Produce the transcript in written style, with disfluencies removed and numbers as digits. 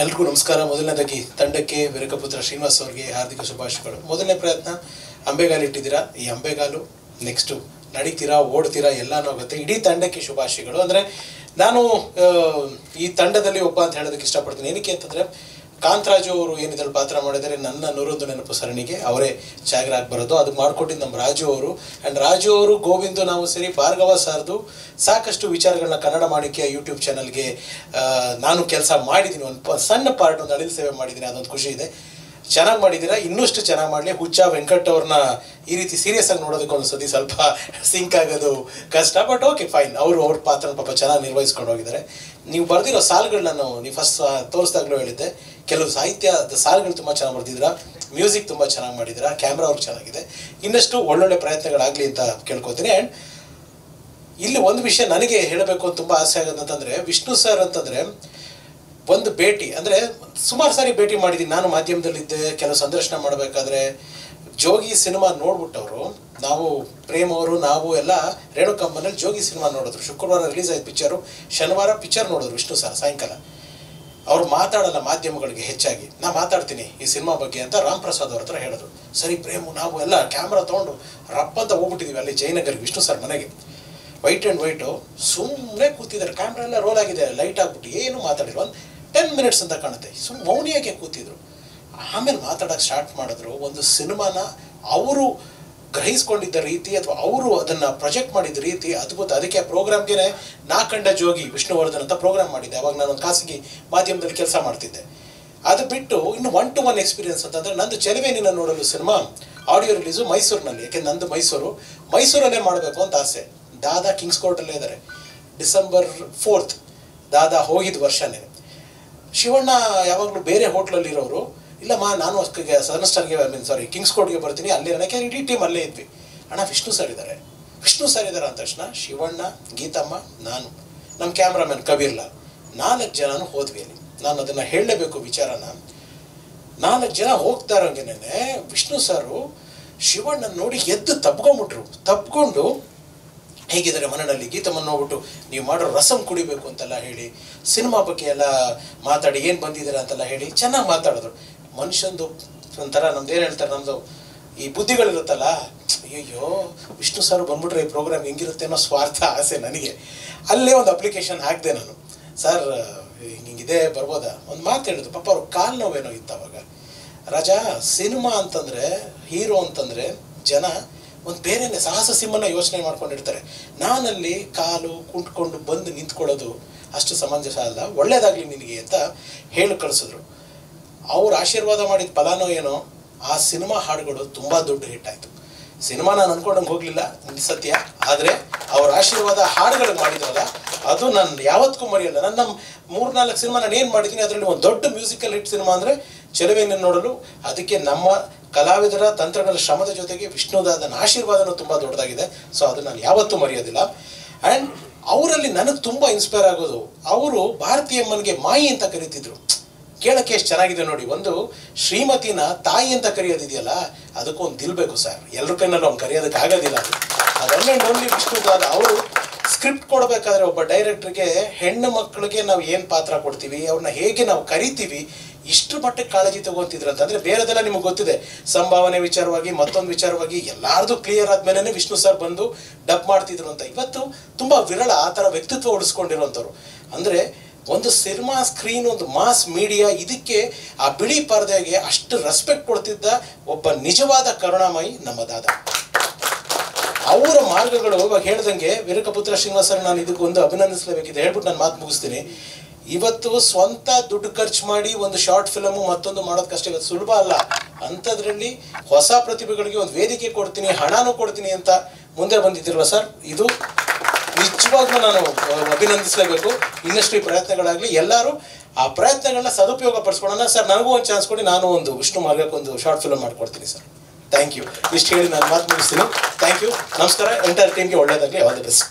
ಎಲ್ಲರಿಗೂ ನಮಸ್ಕಾರ. ಮೊದಲನೇದಾಗಿ ತಂಡಕ್ಕೆ ವೀರಕಪುತ್ರ ಶ್ರೀನಿವಾಸ್ ಅವರಿಗೆ ಹಾರ್ದಿಕ ಶುಭಾಶಯಗಳು. ಮೊದಲನೇ ಪ್ರಯತ್ನ ಅಂಬೆಗಾಲು ಇಟ್ಟಿದ್ದೀರಾ. ಈ ಅಂಬೆಗಾಲು ನೆಕ್ಸ್ಟು ನಡೀತೀರಾ, ಓಡ್ತೀರಾ, ಎಲ್ಲನೂ ಆಗುತ್ತೆ. ಇಡೀ ತಂಡಕ್ಕೆ ಶುಭಾಶಯಗಳು. ಅಂದರೆ ನಾನು ಈ ತಂಡದಲ್ಲಿ ಒಬ್ಬ ಅಂತ ಹೇಳೋದಕ್ಕೆ ಇಷ್ಟಪಡ್ತೀನಿ. ಏನಕ್ಕೆ ಅಂತಂದರೆ ಕಾಂತರಾಜು ಅವರು ಏನಿದ್ರಲ್ಲಿ ಪಾತ್ರ ಮಾಡಿದರೆ ನನ್ನ 101 ನೆನಪು ಸರಣಿಗೆ ಅವರೇ ಛಾಯಾಗ್ರಾಹಕ ಬರೋದು. ಅದು ಮಾಡಿಕೊಟ್ಟಿದ್ದು ನಮ್ಮ ರಾಜು ಅವರು. ಆ್ಯಂಡ್ ರಾಜು ಅವರು, ಗೋವಿಂದು, ನಾವು ಸೇರಿ ಭಾರ್ಗವ ಸಾರ್ದು ಸಾಕಷ್ಟು ವಿಚಾರಗಳನ್ನ ಕನ್ನಡ ಮಾಣಿಕ್ಯ ಯೂಟ್ಯೂಬ್ ಚಾನಲ್ಗೆ ನಾನು ಕೆಲಸ ಮಾಡಿದ್ದೀನಿ. ಒಂದು ಸಣ್ಣ ಪಾರ್ಟ್, ಒಂದು ಅಳಿಲು ಸೇವೆ ಮಾಡಿದ್ದೀನಿ. ಅದೊಂದು ಖುಷಿ ಇದೆ. ಚೆನ್ನಾಗಿ ಮಾಡಿದ್ದೀರಾ, ಇನ್ನಷ್ಟು ಚೆನ್ನಾಗಿ ಮಾಡಲಿ. ಹುಚ್ಚ ವೆಂಕಟ್ ಅವ್ರನ್ನ ಈ ರೀತಿ ಸೀರಿಯಸ್ ಆಗಿ ನೋಡೋದಕ್ಕೆ ಒಂದು ಸತಿ ಸ್ವಲ್ಪ ಸಿಂಕ್ ಆಗೋದು ಕಷ್ಟ. But okay, fine. ಅವ್ರ ಪಾತ್ರನ ಪಾಪ ಚೆನ್ನಾಗಿ ನಿರ್ವಹಿಸ್ಕೊಂಡು ಹೋಗಿದ್ದಾರೆ. ನೀವು ಬರೆದಿರೋ ಸಾಲುಗಳನ್ನ ನೀವು ಫಸ್ಟ್ ತೋರಿಸ್ದಾಗಲೂ ಹೇಳಿದ್ದೆ, ಕೆಲವು ಸಾಹಿತ್ಯದ ಸಾಲುಗಳು ತುಂಬ ಚೆನ್ನಾಗಿ ಬರ್ತಿದ್ದೀರಾ, ಮ್ಯೂಸಿಕ್ ತುಂಬ ಚೆನ್ನಾಗಿ ಮಾಡಿದ್ದೀರಾ, ಕ್ಯಾಮ್ರಾ ಅವ್ರು ಚೆನ್ನಾಗಿದೆ. ಇನ್ನಷ್ಟು ಒಳ್ಳೊಳ್ಳೆ ಪ್ರಯತ್ನಗಳಾಗಲಿ ಅಂತ ಕೇಳ್ಕೊತೀನಿ. ಆ್ಯಂಡ್ ಇಲ್ಲಿ ಒಂದು ವಿಷಯ ನನಗೆ ಹೇಳಬೇಕು ಅಂತ ತುಂಬ ಆಸೆ ಆಗೋದಂತಂದರೆ, ವಿಷ್ಣು ಸರ್ ಅಂತಂದರೆ ಒಂದು ಭೇಟಿ, ಅಂದರೆ ಸುಮಾರು ಸಾರಿ ಭೇಟಿ ಮಾಡಿದ್ದೀನಿ ನಾನು. ಮಾಧ್ಯಮದಲ್ಲಿದ್ದೆ, ಕೆಲವು ಸಂದರ್ಶನ ಮಾಡಬೇಕಾದ್ರೆ ಜೋಗಿ ಸಿನಿಮಾ ನೋಡ್ಬಿಟ್ಟವರು, ನಾವು ಪ್ರೇಮ್ ಅವರು ನಾವು ಎಲ್ಲ ರೇಣುಕಮ್ಮನಲ್ಲಿ ಜೋಗಿ ಸಿನಿಮಾ ನೋಡಿದ್ರು. ಶುಕ್ರವಾರ ರಿಲೀಸ್ ಆಯ್ತು ಪಿಕ್ಚರು, ಶನಿವಾರ ಪಿಕ್ಚರ್ ನೋಡಿದ್ರು ವಿಷ್ಣು ಸರ್ ಸಾಯಂಕಾಲ. ಅವ್ರು ಮಾತಾಡಲ್ಲ ಮಾಧ್ಯಮಗಳಿಗೆ ಹೆಚ್ಚಾಗಿ, ನಾ ಮಾತಾಡ್ತೀನಿ ಈ ಸಿನಿಮಾ ಬಗ್ಗೆ ಅಂತ ರಾಮ್ ಪ್ರಸಾದ್ ಅವ್ರ ಹತ್ರ ಹೇಳಿದ್ರು. ಸರಿ ಪ್ರೇಮು ನಾವು ಎಲ್ಲ ಕ್ಯಾಮ್ರಾ ತೊಗೊಂಡು ರಪ್ಪಂತ ಹೋಗ್ಬಿಟ್ಟಿದ್ದೀವಿ ಅಲ್ಲಿ ಜಯನಗರ್ಗೆ ವಿಷ್ಣು ಸರ್ ಮನೆಗೆ. ವೈಟ್ ಆ್ಯಂಡ್ ವೈಟು ಸುಮ್ಮನೆ ಕೂತಿದ್ದಾರೆ, ಕ್ಯಾಮ್ರಾ ಎಲ್ಲ ರೋಲ್ ಆಗಿದೆ, ಲೈಟ್ ಆಗ್ಬಿಟ್ಟು ಏನು ಮಾತಾಡಿದ್ರು. ಒಂದು 10 ಮಿನಿಟ್ಸ್ ಅಂತ ಕಾಣುತ್ತೆ, ಸುಮ್ಮನೆ ಮೌನಿಯಾಗೆ ಕೂತಿದ್ರು. ಆಮೇಲೆ ಮಾತಾಡೋಕ್ಕೆ ಸ್ಟಾರ್ಟ್ ಮಾಡಿದ್ರು. ಒಂದು ಸಿನಿಮಾನ ಅವರು ಗ್ರಹಿಸ್ಕೊಂಡಿದ್ದ ರೀತಿ ಅಥವಾ ಅವರು ಅದನ್ನು ಪ್ರೊಜೆಕ್ಟ್ ಮಾಡಿದ ರೀತಿ ಅದ್ಭುತ. ಅದಕ್ಕೆ ಆ ಪ್ರೋಗ್ರಾಮ್ಗೆ ನಾ ಕಂಡ ಜೋಗಿ ವಿಷ್ಣುವರ್ಧನ್ ಅಂತ ಪ್ರೋಗ್ರಾಮ್ ಮಾಡಿದ್ದೆ. ಅವಾಗ ನಾನು ಒಂದು ಖಾಸಗಿ ಮಾಧ್ಯಮದಲ್ಲಿ ಕೆಲಸ ಮಾಡ್ತಿದ್ದೆ. ಅದು ಬಿಟ್ಟು ಇನ್ನು 1-to-1 ಎಕ್ಸ್ಪೀರಿಯನ್ಸ್ ಅಂತಂದರೆ, ನಂದು ಚೆಲುವೆ ನಿನ್ನ ನೋಡಲು ಸಿನಿಮಾ ಆಡಿಯೋ ರಿಲೀಸು ಮೈಸೂರಿನಲ್ಲಿ. ಯಾಕೆಂದ್ರೆ ನಂದು ಮೈಸೂರಲ್ಲೇ ಮಾಡಬೇಕು ಅಂತ ಆಸೆ. ದಾದಾ ಕಿಂಗ್ಸ್ ಕೋರ್ಟಲ್ಲೇ ಇದ್ದಾರೆ. ಡಿಸೆಂಬರ್ 4th ದಾದಾ ಹೋಗಿದ್ದ ವರ್ಷನೇ. ಶಿವಣ್ಣ ಯಾವಾಗಲೂ ಬೇರೆ ಹೋಟ್ಲಲ್ಲಿರೋರು, ಇಲ್ಲಮ್ಮ ನಾನು ಸದರ್ನ್ ಸ್ಟಾರ್ಗೆ ಕಿಂಗ್ಸ್ ಕೋರ್ಟ್ಗೆ ಬರ್ತೀನಿ, ಅಲ್ಲೇ ನನಗೆ ಇಡೀ ಟೀಮ್ ಅಲ್ಲೇ ಇದ್ವಿ. ಅಣ್ಣ ವಿಷ್ಣು ಸರ್ ಇದ್ದಾರೆ ಅಂದ ತಕ್ಷಣ ಶಿವಣ್ಣ, ಗೀತಮ್ಮ, ನಾನು, ನಮ್ಮ ಕ್ಯಾಮ್ರಾಮನ್ ಕಬೀರ್ಲಾಲ್ 4 ಜನನು ಹೋದ್ವಿ ಅಲ್ಲಿ. ನಾನು ಅದನ್ನು ಹೇಳಲೇಬೇಕು ವಿಚಾರನ. 4 ಜನ ಹೋಗ್ತಾ ಇರೋಂಗೆನೆ ವಿಷ್ಣು ಸರು ಶಿವಣ್ಣನ ನೋಡಿ ಎದ್ದು ತಪ್ಕೊಂಡು ಹೇಗಿದ್ದಾರೆ ಮನೆಯಲ್ಲಿ, ಗೀತಮ್ಮನ್ನು ನೋಡ್ಬಿಟ್ಟು ನೀವು ಮಾಡೋ ರಸಂ ಕುಡಿಬೇಕು ಅಂತೆಲ್ಲ ಹೇಳಿ, ಸಿನಿಮಾ ಬಗ್ಗೆ ಎಲ್ಲ ಮಾತಾಡಿ ಏನು ಬಂದಿದ್ದಾರೆ ಅಂತೆಲ್ಲ ಹೇಳಿ ಚೆನ್ನಾಗಿ ಮಾತಾಡಿದ್ರು. ಮನುಷ್ಯಂದು ಒಂಥರ ನಮ್ದು ಏನು ಹೇಳ್ತಾರೆ, ನಮ್ಮದು ಈ ಬುದ್ಧಿಗಳಿರುತ್ತಲ್ಲ, ಅಯ್ಯೋ ವಿಷ್ಣು ಸರ್ ಬಂದ್ಬಿಟ್ರೆ ಈ ಪ್ರೋಗ್ರಾಮ್ ಹೆಂಗಿರುತ್ತೆ ಅನ್ನೋ ಸ್ವಾರ್ಥ ಆಸೆ ನನಗೆ. ಅಲ್ಲೇ ಒಂದು ಅಪ್ಲಿಕೇಶನ್ ಹಾಕಿದೆ ನಾನು. ಸರ್ ಹಿಂಗಿದೆ ಬರ್ಬೋದಾ? ಒಂದು ಮಾತು ಹೇಳಿದ್ರು. ಪಾಪ ಅವ್ರು ಕಾಲು ನೋವೇನೋ ಇತ್ತು ಅವಾಗ. ರಾಜಾ, ಸಿನಿಮಾ ಅಂತಂದರೆ, ಹೀರೋ ಅಂತಂದರೆ ಜನ ಒಂದು ಬೇರೆಯೇ ಸಾಹಸ ಸಿಂಹನ ಯೋಚನೆ ಮಾಡ್ಕೊಂಡಿರ್ತಾರೆ. ನಾನಲ್ಲಿ ಕಾಲು ಕುಂಟ್ಕೊಂಡು ಬಂದು ನಿಂತ್ಕೊಳ್ಳೋದು ಅಷ್ಟು ಸಮಂಜಸ ಅಲ್ಲ, ಒಳ್ಳೇದಾಗಲಿ ನಿನಗೆ ಅಂತ ಹೇಳಿ ಕಳಿಸಿದ್ರು. ಅವ್ರು ಆಶೀರ್ವಾದ ಮಾಡಿದ ಫಲಾನೋ ಏನೋ, ಆ ಸಿನಿಮಾ ಹಾಡುಗಳು ತುಂಬ ದೊಡ್ಡ ಹಿಟ್ ಆಯಿತು. ಸಿನಿಮಾ ನಾನು ಅಂದ್ಕೊಂಡಂಗೆ ಹೋಗಲಿಲ್ಲ ಸತ್ಯ, ಆದರೆ ಅವ್ರ ಆಶೀರ್ವಾದ ಹಾಡುಗಳಿಗೆ ಮಾಡಿದ್ರಲ್ಲ, ಅದು ನಾನು ಯಾವತ್ತಿಗೂ ಮರೆಯಲ್ಲ. ನನ್ನ 3-4 ಸಿನಿಮಾ ನಾನು ಏನು ಮಾಡಿದ್ದೀನಿ, ಅದರಲ್ಲಿ ಒಂದು ದೊಡ್ಡ ಮ್ಯೂಸಿಕಲ್ ಹಿಟ್ ಸಿನಿಮಾ ಅಂದರೆ ಚೆಲುವೆಯನ್ನು ನೋಡಲು. ಅದಕ್ಕೆ ನಮ್ಮ ಕಲಾವಿದರ ತಂತ್ರಜ್ಞರ ಶ್ರಮದ ಜೊತೆಗೆ ವಿಷ್ಣುದಾದನ ಆಶೀರ್ವಾದನೂ ತುಂಬ ದೊಡ್ಡದಾಗಿದೆ. ಸೊ ಅದನ್ನು ನಾನು ಯಾವತ್ತೂ ಮರೆಯೋದಿಲ್ಲ. ಆ್ಯಂಡ್ ಅವರಲ್ಲಿ ನನಗೆ ತುಂಬ ಇನ್ಸ್ಪೈರ್ ಆಗೋದು, ಅವರು ಭಾರತೀಯಮ್ಮನಿಗೆ ಮಾಯಿ ಅಂತ ಕರೀತಿದ್ರು. ಕೇಳೋಕ್ಕೆ ಎಷ್ಟು ಚೆನ್ನಾಗಿದೆ ನೋಡಿ. ಒಂದು ಶ್ರೀಮತಿನ ತಾಯಿ ಅಂತ ಕರೆಯೋದಿದೆಯಲ್ಲ, ಅದಕ್ಕೂ ಒಂದು ದಿಲ್ಬೇಕು ಸರ್. ಎಲ್ಲರ ಕೈನಲ್ಲೂ ಅವ್ನು ಕರೆಯೋದಕ್ಕೆ ಆಗೋದಿಲ್ಲ. ಅದನ್ನೇ ಓನ್ಲಿ ವಿಷ್ಣುದಾದ ಅವರು ಸ್ಕ್ರಿಪ್ಟ್ ಕೊಡಬೇಕಾದ್ರೆ ಒಬ್ಬ ಡೈರೆಕ್ಟ್ರಿಗೆ ಹೆಣ್ಣು ಮಕ್ಕಳಿಗೆ ನಾವು ಏನು ಪಾತ್ರ ಕೊಡ್ತೀವಿ, ಅವ್ರನ್ನ ಹೇಗೆ ನಾವು ಕರಿತೀವಿ, ಇಷ್ಟು ಮಟ್ಟಕ್ಕೆ ಕಾಳಜಿ ತಗೊತಿದ್ರು ಅಂತಂದರೆ ಬೇರೆದೆಲ್ಲ ನಿಮಗೆ ಗೊತ್ತಿದೆ. ಸಂಭಾವನೆ ವಿಚಾರವಾಗಿ, ಮತ್ತೊಂದು ವಿಚಾರವಾಗಿ ಎಲ್ಲಾರ್ದು ಕ್ಲಿಯರ್ ಆದ್ಮೇಲೆ ವಿಷ್ಣು ಸರ್ ಬಂದು ಡಬ್ ಮಾಡ್ತಿದ್ರು ಅಂತ. ಇವತ್ತು ತುಂಬ ವಿರಳ ಆ ಥರ ವ್ಯಕ್ತಿತ್ವ ಉಳಿಸ್ಕೊಂಡಿರೋಂಥವ್ರು. ಅಂದರೆ ಒಂದು ಸಿನಿಮಾ ಸ್ಕ್ರೀನ್, ಒಂದು ಮಾಸ್ ಮೀಡಿಯಾ, ಇದಕ್ಕೆ ಆ ಬಿಳಿ ಪರದೆಗೆ ಅಷ್ಟು ರೆಸ್ಪೆಕ್ಟ್ ಕೊಡ್ತಿದ್ದ ಒಬ್ಬ ನಿಜವಾದ ಕರುಣಾಮಯಿ ನಮ್ಮ ದಾದಾ. ಅವರ ಮಾರ್ಗಗಳು ಇವಾಗ ಹೇಳ್ದಂಗೆ ವೀರಕಪುತ್ರ ಶ್ರೀನಿವಾಸ್ ಸರ್, ನಾನು ಇದಕ್ಕೊಂದು ಅಭಿನಂದಿಸಲೇಬೇಕಿದೆ ಹೇಳ್ಬಿಟ್ಟು ನಾನು ಮಾತು ಮುಗಿಸ್ತೀನಿ. ಇವತ್ತು ಸ್ವಂತ ದುಡ್ಡು ಖರ್ಚು ಮಾಡಿ ಒಂದು ಶಾರ್ಟ್ ಫಿಲಮು ಮತ್ತೊಂದು ಮಾಡೋದಕ್ಕಷ್ಟೇ ಇವತ್ತು ಸುಲಭ ಅಲ್ಲ. ಅಂಥದ್ರಲ್ಲಿ ಹೊಸ ಪ್ರತಿಭೆಗಳಿಗೆ ಒಂದು ವೇದಿಕೆ ಕೊಡ್ತೀನಿ, ಹಣನೂ ಕೊಡ್ತೀನಿ ಅಂತ ಮುಂದೆ ಬಂದಿದ್ದಿಲ್ವ ಸರ್, ಇದು ನಿಜವಾಗ್ಲೂ ನಾನು ಅಭಿನಂದಿಸಲೇಬೇಕು. ಇನ್ನಷ್ಟು ಈ ಪ್ರಯತ್ನಗಳಾಗಲಿ, ಎಲ್ಲರೂ ಆ ಪ್ರಯತ್ನಗಳನ್ನ ಸದುಪಯೋಗ ಪಡಿಸ್ಕೊಳ್ಳೋಣ. ಸರ್ ನನಗೂ ಒಂದು ಚಾನ್ಸ್ ಕೊಡಿ, ನಾನು ಒಂದು ವಿಷ್ಣು ಮಾರ್ಗಕ್ಕೊಂದು ಶಾರ್ಟ್ ಫಿಲಮ್ ಮಾಡಿಕೊಡ್ತೀನಿ ಸರ್. Thank you. ಇಷ್ಟು ಹೇಳಿ ನಾನು ಮಾತು ಮುಗಿಸ್ತೀನಿ. ಥ್ಯಾಂಕ್ ಯು, ನಮಸ್ಕಾರ. ಎಂಟೈರ್ ಟೀಮ್ಗೆ ಒಳ್ಳೆಯದಾಗಲಿ, ಆಲ್ ದಿ ಬೆಸ್ಟ್.